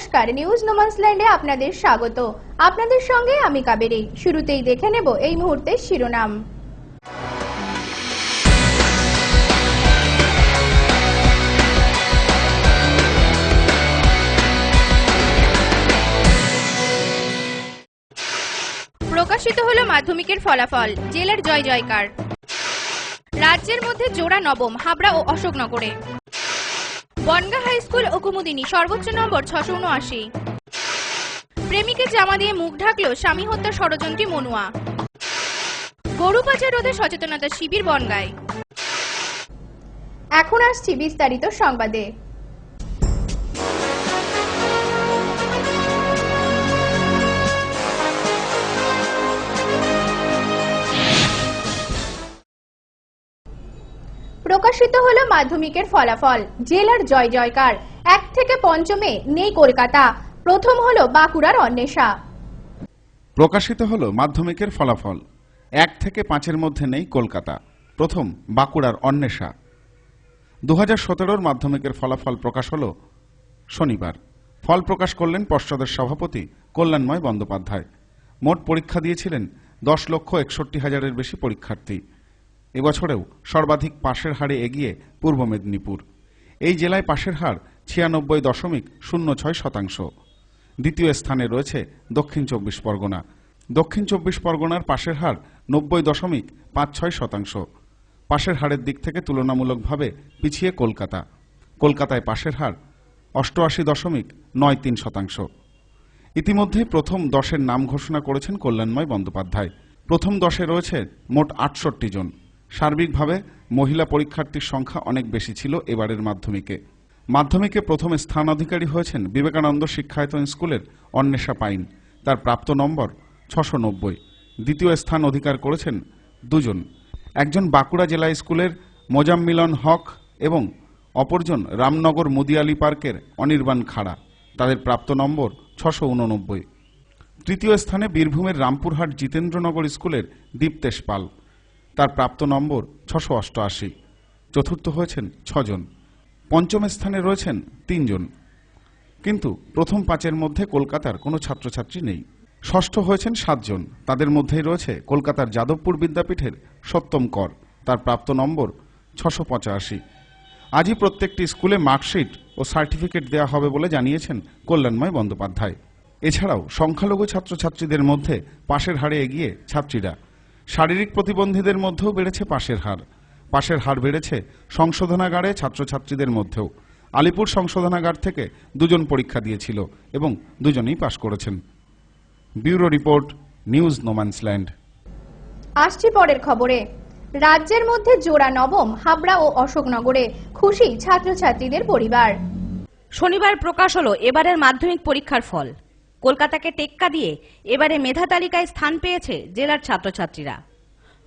নমস্কার, নিউজ নোম্যান্সল্যান্ডে আপনাদের স্বাগত। আপনাদের সঙ্গে আমি কাবেরী। শুরুতেই দেখে নেব এই মুহূর্তের শিরোনাম। প্রকাশিত হলো মাধ্যমিকের ফলাফল, জেলার জয় জয়কার। রাজ্যের মধ্যে জোড়া নবম হাবড়া ও অশোকনগরে। বনগাঁ হাই স্কুল ও কুমুদিনী সর্বোচ্চ নম্বর 679। প্রেমিকের জামা দিয়ে মুখ ঢাকলো স্বামী হত্যার ষড়যন্ত্রী মনুয়া। গরু পাচার রোধে সচেতনতা শিবির বনগাঁয়। এখন আসছি বিস্তারিত সংবাদে। প্রকাশিত হলো মাধ্যমিকের ফলাফল, জেলার জয় জয়কার। 1 থেকে 5 নেই কলকাতা, প্রথম হলো বাঁকুড়ার অন্বেষা। প্রকাশিত হলো মাধ্যমিকের ফলাফল, 1 থেকে 5 মধ্যে নেই কলকাতা, প্রথম বাঁকুড়ার অন্বেষা। 2017 মাধ্যমিকের ফলাফল প্রকাশ হলো শনিবার। ফল প্রকাশ করলেন পর্ষদের সভাপতি কল্যাণময় বন্দ্যোপাধ্যায়। মোট পরীক্ষা দিয়েছিলেন 10,61,000-এর বেশি পরীক্ষার্থী। এবছরেও সর্বাধিক পাশের হারে এগিয়ে পূর্ব মেদিনীপুর। এই জেলায় পাশের হার 96.06%। দ্বিতীয় স্থানে রয়েছে দক্ষিণ 24 পরগনা। দক্ষিণ 24 পরগনার পাশের হার 90.56%। পাশের হারের দিক থেকে তুলনামূলকভাবে পিছিয়ে কলকাতা। কলকাতায় পাশের হার 88.93%। ইতিমধ্যে প্রথম 10-এর নাম ঘোষণা করেছেন কল্যাণময় বন্দ্যোপাধ্যায়। প্রথম 10-এ রয়েছে মোট 68 জন। সার্বিকভাবে মহিলা পরীক্ষার্থীর সংখ্যা অনেক বেশি ছিল এবারের মাধ্যমিকে। মাধ্যমিকে প্রথম স্থান অধিকারী হয়েছেন বিবেকানন্দ শিক্ষায়তন স্কুলের অন্বেষা পাইন। তার প্রাপ্ত নম্বর 690। দ্বিতীয় স্থান অধিকার করেছেন 2 জন, একজন বাঁকুড়া জেলা স্কুলের মোজাম্মিলন হক এবং অপরজন রামনগর মুদিয়ালি পার্কের অনির্বাণ খাড়া। তাদের প্রাপ্ত নম্বর 689। তৃতীয় স্থানে বীরভূমের রামপুরহাট জিতেন্দ্রনগর স্কুলের দীপ্তেশ পাল। তার প্রাপ্ত নম্বর 688। চতুর্থ হয়েছেন 6 জন। পঞ্চম স্থানে রয়েছেন 3 জন, কিন্তু প্রথম 5-এর মধ্যে কলকাতার কোনো ছাত্রছাত্রী নেই। ষষ্ঠ হয়েছেন 7 জন। তাদের মধ্যেই রয়েছে কলকাতার যাদবপুর বিদ্যাপীঠের সত্যম কর। তার প্রাপ্ত নম্বর 685। আজই প্রত্যেকটি স্কুলে মার্কশিট ও সার্টিফিকেট দেওয়া হবে বলে জানিয়েছেন কল্যাণময় বন্দ্যোপাধ্যায়। এছাড়াও সংখ্যালঘু ছাত্রছাত্রীদের মধ্যে পাশের হারে এগিয়ে ছাত্রীরা। শারীরিক প্রতিবন্ধীদের মধ্যেও বেড়েছে পাশের হার। পাশের হার বেড়েছে সংশোধনাগারে ছাত্রছাত্রীদের মধ্যেও। আলিপুর সংশোধনাগার থেকে 2 জন পরীক্ষা দিয়েছিল এবং 2 জনই পাশ করেছেন। Bureau report, news no man's land. আসছি পরের খবরে। রাজ্যের মধ্যে জোড়া নবম হাবড়া ও অশোকনগরে, খুশি ছাত্রছাত্রীদের পরিবার। শনিবার প্রকাশ হলো এবারের মাধ্যমিক পরীক্ষার ফল। কলকাতাকে টেক্কা দিয়ে এবারে মেধা তালিকায় স্থান পেয়েছে জেলার ছাত্রছাত্রীরা।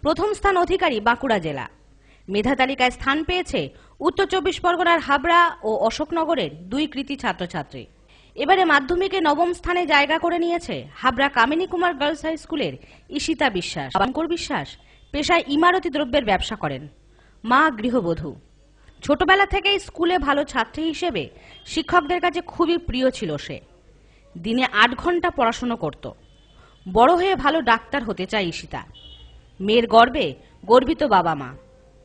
প্রথম স্থান অধিকারী বাঁকুড়া জেলা। মেধা তালিকায় স্থান পেয়েছে উত্তর 24 পরগনার হাবড়া ও অশোকনগরের 2 কৃতী ছাত্রছাত্রী। এবারে মাধ্যমিকে নবম স্থানে জায়গা করে নিয়েছে হাবড়া কামিনী কুমার গার্লস হাই স্কুলের ঈশিতা বিশ্বাস। শঙ্কর বিশ্বাস পেশায় ইমারতি দ্রব্যের ব্যবসা করেন। মা গৃহবধূ। ছোটবেলা থেকেই স্কুলে ভালো ছাত্রী হিসেবে শিক্ষকদের কাছে খুবই প্রিয় ছিল সে। দিনে 8 ঘন্টা পড়াশোনা করত। বড় হয়ে ভালো ডাক্তার হতে চায় ঈশিতা। মেয়ের গর্বে গর্বিত বাবা মা।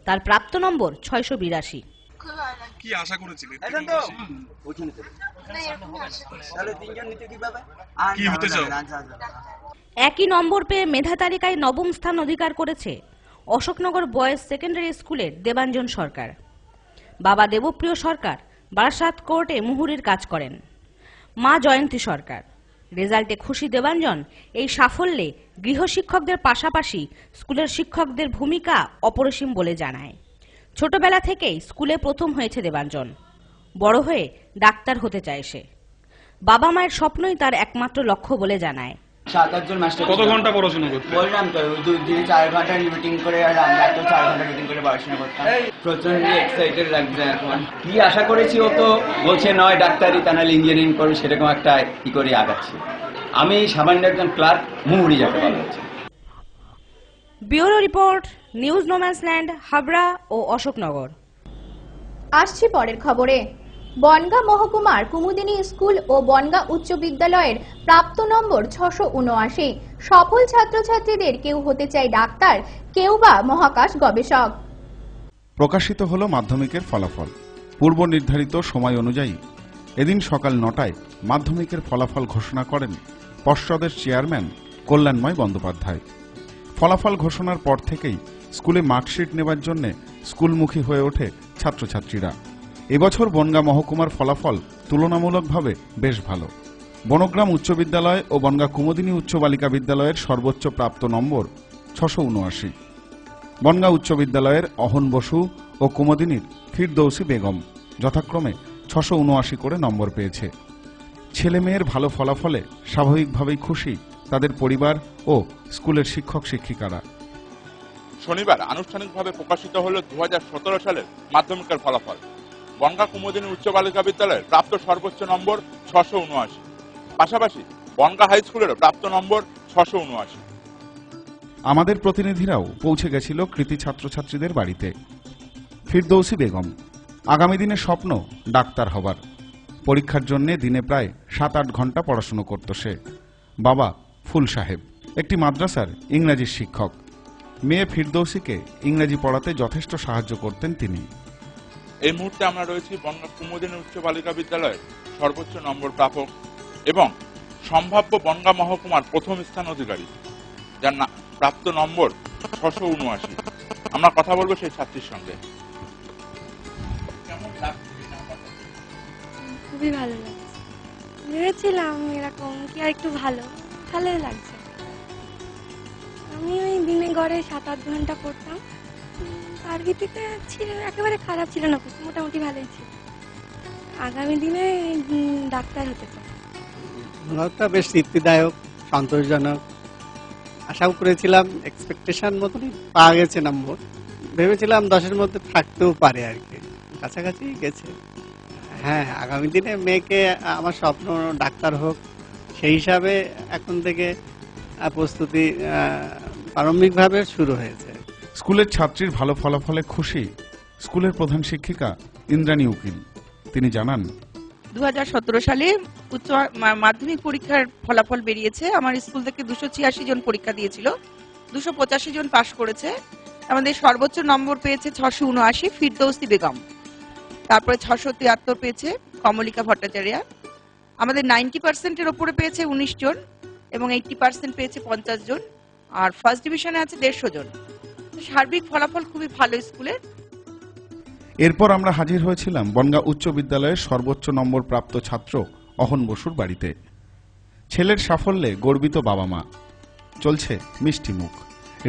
তার প্রাপ্ত নম্বর 682। কি আশা করেছিলেন? কি হতে চাও? একই নম্বর পেয়ে মেধা তালিকায় নবম স্থান অধিকার করেছে অশোকনগর বয়েজ সেকেন্ডারি স্কুলের দেবাঞ্জন সরকার। বাবা দেবপ্রিয় সরকার বারাসাত কোর্টে মুহুরির কাজ করেন। মা জয়ন্তী সরকার। রেজাল্টে খুশি দেবাঞ্জন এই সাফল্যে গৃহশিক্ষকদের পাশাপাশি স্কুলের শিক্ষকদের ভূমিকা অপরিসীম বলে জানায়। ছোটবেলা থেকেই স্কুলে প্রথম হয়েছে দেবাঞ্জন। বড় হয়ে ডাক্তার হতে চায় সে। বাবা মায়ের স্বপ্নই তার একমাত্র লক্ষ্য বলে জানায়। 7-8 জন মাস্টার। কত ঘন্টা পড়াশোনা করতে? বললাম তো, দিনে 4 ঘন্টা রিপিটিং করে আর রাতেও 4 ঘন্টা রিপিটিং করে পড়াশোনা করতাম। প্রচন্ড এক্সাইটেড লাগছে এখন। কি আশা করেছি, ও তো বলছে নয় ডাক্তারি তা নাহলে ইঞ্জিনিয়ারিং করবে, সেরকম একটা কি করে আগাচ্ছি। আমি সামান্য একজন ক্লার্ক, মুহুরি যাকে বলা হচ্ছে। Bureau report, news No Man's Land, Habra ও অশোকনগর। আসছি পরের খবরে। বনগাঁ মহকুমার কুমুদিনী স্কুল ও বনগাঁ উচ্চ বিদ্যালয়ের প্রাপ্ত নম্বর 679। সফল ছাত্রছাত্রীদের কেউ হতে চায় ডাক্তার, কেউ বা মহাকাশ গবেষক। প্রকাশিত হলো মাধ্যমিকের ফলাফল। পূর্ব নির্ধারিত সময় অনুযায়ী এদিন সকাল 9টায় মাধ্যমিকের ফলাফল ঘোষণা করেন পর্ষদের চেয়ারম্যান কল্যাণময় বন্দ্যোপাধ্যায়। ফলাফল ঘোষণার পর থেকেই স্কুলে মার্কশিট নেবার জন্য স্কুলমুখী হয়ে ওঠে ছাত্রছাত্রীরা। এবছর বনগাঁ মহকুমার ফলাফল তুলনামূলকভাবে বেশ ভালো। বনগ্রাম উচ্চ বিদ্যালয় ও বনগাঁ কুমুদিনী উচ্চ বালিকা বিদ্যালয়ের সর্বোচ্চ প্রাপ্ত নম্বর 679। বনগাঁ উচ্চ বিদ্যালয়ের অহন বসু ও কুমুদিনীর ফিরদৌসী বেগম যথাক্রমে 679 করে নম্বর পেয়েছে। ছেলে মেয়ের ভালো ফলাফলে স্বাভাবিকভাবেই খুশি তাদের পরিবার ও স্কুলের শিক্ষক শিক্ষিকারা। শনিবার আনুষ্ঠানিকভাবে প্রকাশিত হল 2017 সালের মাধ্যমিকের ফলাফল। বনগাঁ কুমুদিনী উচ্চ বালিকা বিদ্যালয়ের প্রাপ্ত সর্বোচ্চ নম্বর 679। পাশাপাশি বনগাঁ হাই স্কুলেরও প্রাপ্ত নম্বর 679। আমাদের প্রতিনিধিরাও পৌঁছে গেছিল কৃতি ছাত্রছাত্রীদের বাড়িতে। ফিরদৌসী বেগম আগামী দিনে স্বপ্ন ডাক্তার হবার। পরীক্ষার জন্য দিনে প্রায় 7-8 ঘন্টা পড়াশুনো করত সে। বাবা ফুল সাহেব একটি মাদ্রাসার ইংরাজির শিক্ষক। মেয়ে ফিরদৌসীকে ইংরাজি পড়াতে যথেষ্ট সাহায্য করতেন তিনি। এই মুহূর্তে আমরা রয়েছি বনগাঁ কুমুদিনী উচ্চ বালিকা বিদ্যালয়ের সর্বোচ্চ নম্বর প্রাপক এবং সম্ভাব্য বনগাঁ মহকুমার প্রথম স্থান অধিকারী, যার প্রাপ্ত নম্বর 679। আমরা কথা বলবো সেই ছাত্রীর সঙ্গে। খুবই ভালো লাগছে। ভেবেছিলাম এরকম কি আর একটু ভালোই লাগছে। আমি ওই দিনে গড়ে 7-8 ঘন্টা পড়তাম। তার ভিত্তিতে ছিল একেবারে খারাপ ছিল না, মোটামুটি ভালোই ছিল। আগামী দিনে ডাক্তার হতে চাই। ফলাফলটা বেশ তৃপ্তিদায়ক, সন্তোষজনক। আশাও করেছিলাম, এক্সপেকটেশন মতনই পাওয়া গেছে নম্বর। ভেবেছিলাম 10-এর মধ্যে থাকতেও পারে আর কি, কাছাকাছি গেছে। হ্যাঁ, আগামী দিনে মেয়েকে আমার স্বপ্ন ডাক্তার হোক, সেই হিসাবে এখন থেকে প্রস্তুতি প্রারম্ভিকভাবে শুরু হয়েছে। স্কুলের ছাত্রীর ভালো ফলাফলে খুশি স্কুলের প্রধান শিক্ষিকা ইন্দ্রাণী উকিল। তিনি জানান, 2017 সালে উচ্চ মাধ্যমিক পরীক্ষার ফলাফল বেরিয়েছে। আমার স্কুল থেকে 286 জন পরীক্ষা দিয়েছিল, 285 জন পাশ করেছে। আমাদের সর্বোচ্চ নম্বর পেয়েছে 679 ফিরদৌসী বেগম। তারপরে 673 পেয়েছে কমলিকা ভট্টাচার্য। আমাদের 90%-এর উপরে পেয়েছে 19 জন এবং 80% পেয়েছে 50 জন। আর ফার্স্ট ডিভিশনে আছে 150 জন। সার্বিক ফলাফল খুবই ভালো স্কুলের। এরপর আমরা হাজির হয়েছিলাম বনগাঁ উচ্চ বিদ্যালয়ের সর্বোচ্চ নম্বর প্রাপ্ত ছাত্র অহন বসুর বাড়িতে। ছেলের সাফল্যে গর্বিত বাবা মা, চলছে মিষ্টি মুখ।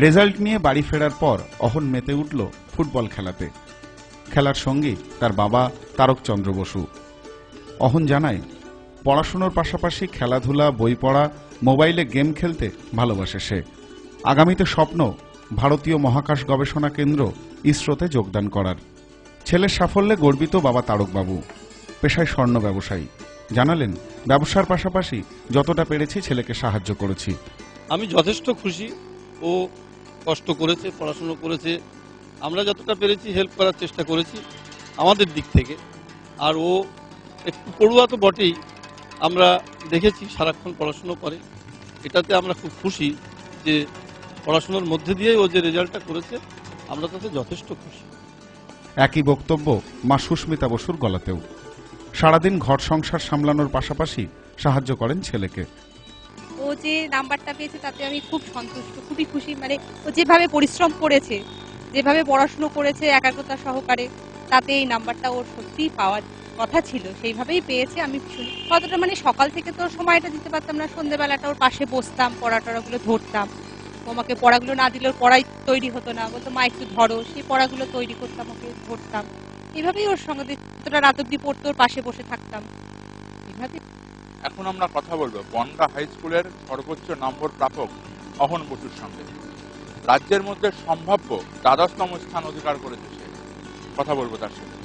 রেজাল্ট নিয়ে বাড়ি ফেরার পর অহন মেতে উঠল ফুটবল খেলাতে। খেলার সঙ্গী তার বাবা তারকচন্দ্র বসু। অহন জানায়, পড়াশুনোর পাশাপাশি খেলাধুলা, বই পড়া, মোবাইলে গেম খেলতে ভালোবাসে সে। আগামীতে স্বপ্ন ভারতীয় মহাকাশ গবেষণা কেন্দ্র ইসরোতে যোগদান করার। ছেলের সাফল্যে গর্বিত বাবা তারকবাবু। পেশায় স্বর্ণ ব্যবসায়ী। জানালেন, ব্যবসার পাশাপাশি যতটা পেরেছি ছেলেকে সাহায্য করেছি। আমি যথেষ্ট খুশি। ও কষ্ট করেছে, পড়াশুনো করেছে, আমরা যতটা পেরেছি হেল্প করার চেষ্টা করেছি আমাদের দিক থেকে। আর ও একটু পড়ুয়া তো বটেই, আমরা দেখেছি সারাক্ষণ পড়াশুনো করে। এটাতে আমরা খুব খুশি যে পড়াশোনার মধ্যে দিয়ে ও যে রেজাল্টটা করেছে, আমরা তাতে যথেষ্ট খুশি। একই বক্তব্য মা সুস্মিতা বসুর গলাতেও। সারাদিন ঘর সংসার সামলানোর পাশাপাশি সাহায্য করেন ছেলেকে। ও যে নাম্বারটা পেয়েছে তাতে আমি খুব সন্তুষ্ট, খুবই খুশি। মানে ও যেভাবে পরিশ্রম করেছে, যেভাবে পড়াশুনো করেছে একাগ্রতা সহকারে, তাতে এই নাম্বারটা ওর সত্যিই পাওয়ার কথা ছিল, সেইভাবেই পেয়েছে। আমি কতটা মানে সকাল থেকে তো সময়টা দিতে পারতাম না, সন্ধ্যেবেলাটা ওর পাশে বসতাম, পড়াগুলো ধরতাম। ও আমাকে পড়াগুলো না দিলে ওর পড়াই তৈরি হতো না, বলতো মা একটু ধরো, সেই পড়াগুলো তৈরি করতাম, ওকে ধরতাম। এভাবেই ওর সঙ্গে যতটা রাত অব্দি পড়তো ওর পাশে বসে থাকতাম। এভাবে এখন আমরা কথা বলবো বনগাঁ হাই স্কুলের সর্বোচ্চ নম্বর প্রাপক অহন বসুর সঙ্গে। রাজ্যের মধ্যে সম্ভাব্য 12তম স্থান অধিকার করেছে সে। কথা বলবো তার সাথে।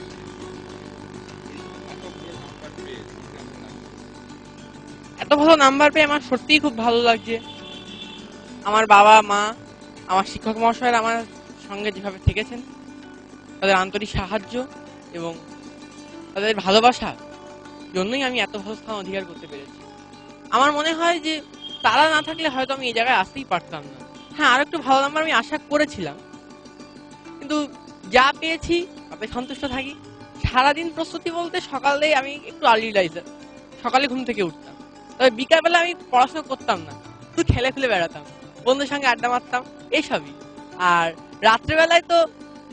এত ভালো নাম্বার পেয়ে আমার সত্যিই খুব ভালো লাগছে। আমার বাবা মা, আমার শিক্ষক মহাশয়রা আমার সঙ্গে যেভাবে থেকেছেন, তাদের আন্তরিক সাহায্য এবং তাদের ভালোবাসা জন্যই আমি এত ভালো স্থান অধিকার করতে পেরেছি। আমার মনে হয় যে তারা না থাকলে হয়তো আমি এই জায়গায় আসতেই পারতাম না। হ্যাঁ, আর একটু ভালো নাম্বার আমি আশা করেছিলাম, কিন্তু যা পেয়েছি তাতে সন্তুষ্ট থাকি। সারাদিন প্রস্তুতি বলতে সকালে আমি একটু আর্লি রাইজার, সকালে ঘুম থেকে উঠতাম, তবে বিকালবেলা আমি পড়াশোনা করতাম না, শুধু খেলে খুলে বেড়াতাম, বন্ধুদের সঙ্গে আড্ডা মারতাম, এইসবই। আর রাত্রেবেলায় তো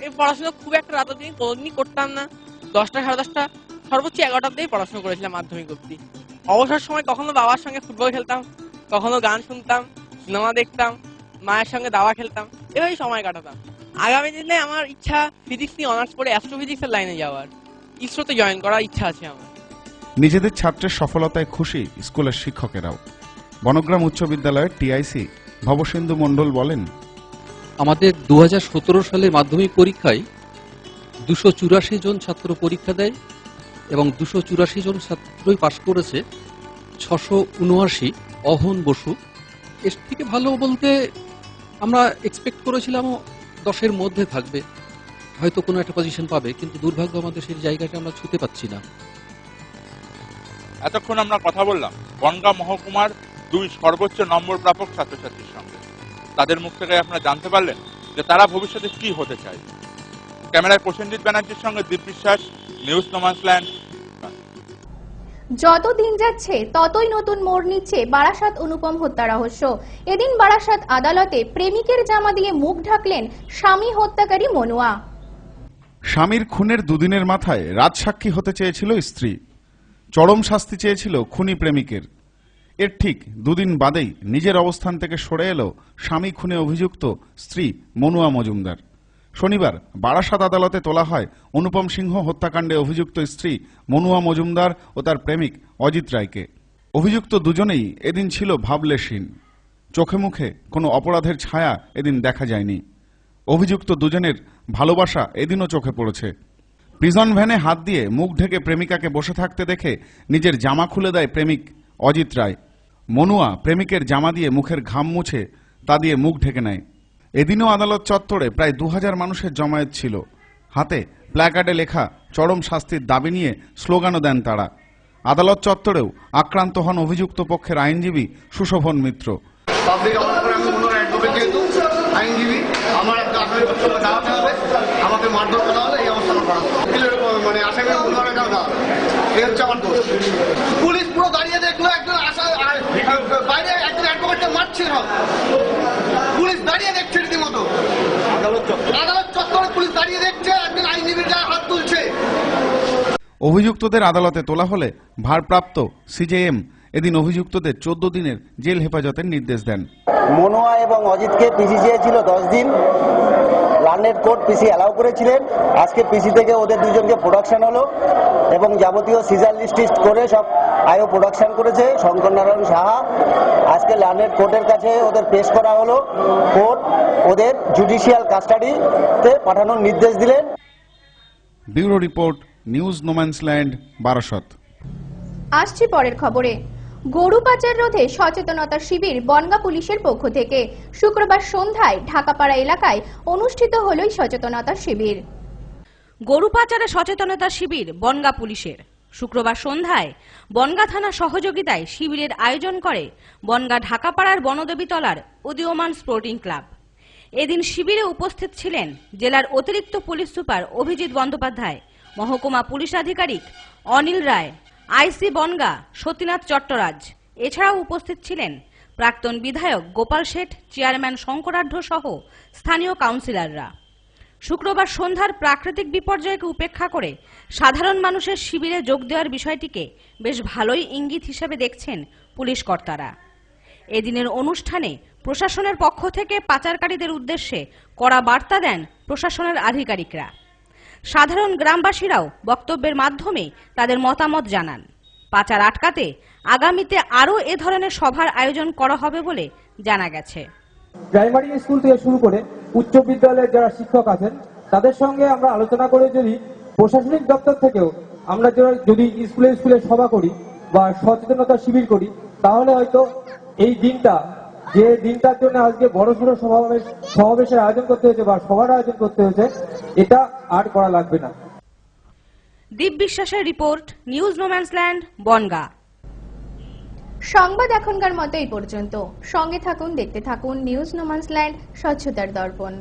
এই পড়াশোনা খুব একটা রাত অবধি কোনোদিনই করতাম না। 10টা, 10:30, সর্বোচ্চ 11টার দিকেই পড়াশোনা করেছিলাম মাধ্যমিক অবধি। অবসর সময় কখনো বাবার সঙ্গে ফুটবল খেলতাম, কখনো গান শুনতাম, সিনেমা দেখতাম, মায়ের সঙ্গে দাবা খেলতাম, এভাবেই সময় কাটাতাম। আগামী দিনে আমার ইচ্ছা ফিজিক্স নিয়ে অনার্স পড়ে অ্যাস্ট্রোফিজিক্সের লাইনে যাওয়ার, ইসরোতে জয়েন করার ইচ্ছা আছে আমার। নিজেদের ছাত্রের সফলতায় খুশি স্কুলের শিক্ষকেরাও। বনগ্রাম উচ্চ বিদ্যালয়ের টিআইসি ভবসিন্ধু মণ্ডল বলেন, আমাদের 2017 সালে মাধ্যমিক পরীক্ষায় 284 জন ছাত্র পরীক্ষা দেয় এবং 284 জন ছাত্রই পাশ করেছে। 679 অহন বসু। এর থেকে ভালো বলতে আমরা এক্সপেক্ট করেছিলাম 10-এর মধ্যে থাকবে, হয়তো কোনো একটা পজিশন পাবে, কিন্তু দুর্ভাগ্য আমাদের সেই জায়গাটা আমরা ছুঁতে পাচ্ছি না। এতক্ষণ আমরা কথা বললাম বনগাঁ মহকুমার 2 সর্বোচ্চ নম্বর প্রাপক ছাত্রছাত্রীর সঙ্গে। তাদের মুখ থেকে আপনারা জানতে পারলেন যে তারা ভবিষ্যতে কি হতে চায়। ক্যামেরায় প্রসেনজিৎ ব্যানার্জির সঙ্গে দীপ বিশ্বাস, নিউজ নোম্যান্সল্যান্ড। যত দিন যাচ্ছে ততই নতুন মোড় নিচ্ছে বারাসাত অনুপম হত্যা রহস্য। এদিন বারাসাত আদালতে প্রেমিকের জামা দিয়ে মুখ ঢাকলেন স্বামী হত্যাকারী মনুয়া। স্বামীর খুনের দুদিনের মাথায় রাজসাক্ষী হতে চেয়েছিল স্ত্রী, চরম শাস্তি চেয়েছিল খুনি প্রেমিকের। এর ঠিক দুদিন বাদেই নিজের অবস্থান থেকে সরে এলো স্বামী খুনে অভিযুক্ত স্ত্রী মনুয়া মজুমদার। শনিবার বারাসাত আদালতে তোলা হয় অনুপম সিংহ হত্যাকাণ্ডে অভিযুক্ত স্ত্রী মনুয়া মজুমদার ও তার প্রেমিক অজিত রায়কে। অভিযুক্ত দুজনেই এদিন ছিল ভাবলেশহীন, চোখে মুখে কোনো অপরাধের ছায়া এদিন দেখা যায়নি। অভিযুক্ত দুজনের ভালোবাসা এদিনও চোখে পড়েছে। প্রিজন ভ্যানে হাত দিয়ে মুখ ঢেকে প্রেমিকাকে বসে থাকতে দেখে নিজের জামা খুলে দেয় প্রেমিক অজিত রায়। মনুয়া প্রেমিকের জামা দিয়ে মুখের ঘাম মুছে তা দিয়ে মুখ ঢেকে নেয়। এদিনও আদালত চত্বরে প্রায় 2000 মানুষের জমায়েত ছিল। হাতে প্ল্যাকার্ডে লেখা চরম শাস্তির দাবি নিয়ে স্লোগানও দেন তারা। আদালত চত্বরেও আক্রান্ত হন অভিযুক্ত পক্ষের আইনজীবী সুশোভন মিত্র। আইনজীবী আমার একটা আসামি বক্তব্য দাঁড়াতে হবে, আমাকে মারধর করা হলে এই অবস্থা মানে আসামির পরিবারের কাছে এই হচ্ছে আমার দোষ। পুলিশ পুরো দাঁড়িয়ে দেখলো একজন বাইরে একজন অ্যাডভোকেটকে মারছে, পুলিশ দাঁড়িয়ে দেখছে রীতিমতো। আদালত চত্বরে পুলিশ দাঁড়িয়ে দেখছে, একজন আইনজীবীর গায়ে হাত তুলছে। অভিযুক্তদের আদালতে তোলা হলে ভারপ্রাপ্ত সিজেএম এদিন অভিযুক্তদের 14 দিনের জেল হেফাজতের নির্দেশ দেন। মনুয়া এবং অজিতকে পিসি চেয়েছিল 10 দিন, লার্নেড কোর্ট পিসি অ্যালাউ করেছিলেন। আজকে পিসি থেকে ওদের দুজনকে প্রোডাকশন হলো এবং যাবতীয় সিজার লিস্ট করে সব আইও প্রোডাকশন করেছে শঙ্কর নারায়ণ সাহা। আজকে লার্নেড কোর্টের কাছে ওদের পেশ করা হলো, কোর্ট ওদের জুডিশিয়াল কাস্টাডিতে পাঠানোর নির্দেশ দিলেন। Bureau report, news no man's land, Barasat. আসছি পরের খবরে। গরু পাচার রোধে সচেতনতা শিবির বনগাঁ পুলিশের পক্ষ থেকে শুক্রবার সন্ধ্যায় ঢাকাপাড়া এলাকায় অনুষ্ঠিত হল সচেতনতা শিবির। গরু পাচারে সচেতনতা শিবির বনগাঁ পুলিশের শুক্রবার সন্ধ্যায় বনগাঁ থানা সহযোগিতায় শিবিরের আয়োজন করে বনগাঁ ঢাকাপাড়ার বনদেবীতলার উদীয়মান স্পোর্টিং ক্লাব। এদিন শিবিরে উপস্থিত ছিলেন জেলার অতিরিক্ত পুলিশ সুপার অভিজিৎ বন্দ্যোপাধ্যায়, মহকুমা পুলিশ আধিকারিক অনিল রায়, আইসি বনগাঁ সতীনাথ চট্টরাজ। এছাড়াও উপস্থিত ছিলেন প্রাক্তন বিধায়ক গোপাল শেঠ, চেয়ারম্যান শঙ্করাঢ্য সহ স্থানীয় কাউন্সিলররা। শুক্রবার সন্ধ্যার প্রাকৃতিক বিপর্যয়কে উপেক্ষা করে সাধারণ মানুষের শিবিরে যোগ দেওয়ার বিষয়টিকে বেশ ভালোই ইঙ্গিত হিসেবে দেখছেন পুলিশ কর্তারা। এদিনের অনুষ্ঠানে প্রশাসনের পক্ষ থেকে পাচারকারীদের উদ্দেশ্যে কড়া বার্তা দেন প্রশাসনের আধিকারিকরা। সাধারণ গ্রামবাসীরাও বক্তব্যের মাধ্যমে তাদের মতামত জানান। পাচার আটকাতে আগামীতে আরও এ ধরনের সভার আয়োজন করা হবে বলে জানা গেছে। প্রাইমারি স্কুল থেকে শুরু করে উচ্চ বিদ্যালয়ের যারা শিক্ষক আছেন তাদের সঙ্গে আমরা আলোচনা করে যদি প্রশাসনিক দপ্তর থেকেও আমরা যদি স্কুলে সভা করি বা সচেতনতা শিবির করি, তাহলে হয়তো এই দিনটা, যে দিনটার জন্য আজকে বড়সড় সমাবেশের আয়োজন করতে হয়েছে বা সভার আয়োজন করতে হয়েছে, এটা আর করা লাগবে না। দীপ বিশ্বাসের রিপোর্ট, নিউজ নোম্যান্সল্যান্ড, বনগাঁ। সংবাদ এখনকার মতো এই পর্যন্ত। সঙ্গে থাকুন, দেখতে থাকুন নিউজ নোম্যান্সল্যান্ড, স্বচ্ছতার দর্পণ।